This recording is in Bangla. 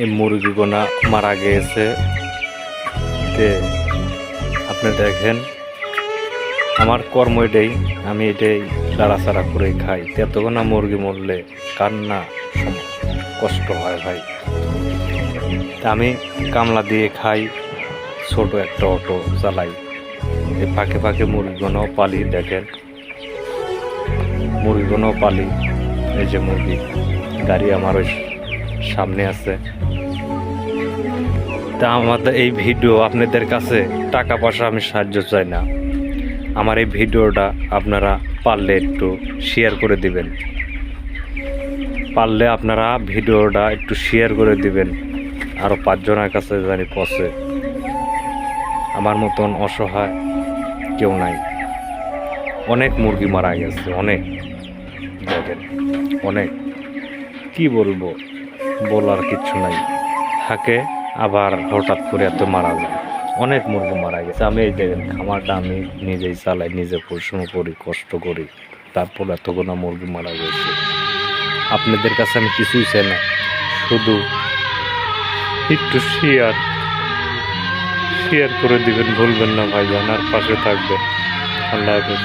এই মুরগিগুনা মারা গিয়েছে। আপনি দেখেন আমার কর্ম এটাই, আমি এটাই লাড়াচাড়া করে খাই। এতগুনা মুরগি মরলে কান্না কষ্ট হয় ভাই। তা আমি কামলা দিয়ে খাই, ছোট একটা অটো চালাই, এই ফাঁকে ফাঁকে মুরগিগুলোও পালি। দেখেন মুরগিগুলোও পালি। এই যে মুরগি গাড়ি আমার ওই সামনে আছে। তা আমাদের এই ভিডিও আপনাদের কাছে টাকা পয়সা আমি সাহায্য চাই না। আমার এই ভিডিওটা আপনারা পারলে একটু শেয়ার করে দিবেন, পারলে আপনারা ভিডিওটা একটু শেয়ার করে দিবেন, আরও 5 জনের কাছে জানি পৌঁছে। আমার মতন অসহায় কেউ নাই। অনেক মুরগি মারা গেছে, অনেক। দেখেন অনেক, কি বলবো, বলার কিছু নাই। থাকে আবার হঠাৎ করে এত মারা যায়। অনেক মুরগি মারা গেছে। আমি এই দেখেন খামারটা আমি নিজেই চালাই, নিজে পরিশ্রম করি, কষ্ট করি, তারপর এতগুলো মুরগি মারা গেছে। আপনাদের কাছে আমি কিছুই চাই না, শুধু একটু শেয়ার করে দিবেন, ভুলবেন না ভাইজান, আর পাশে থাকবেন। আল্লাহ হাফেজ।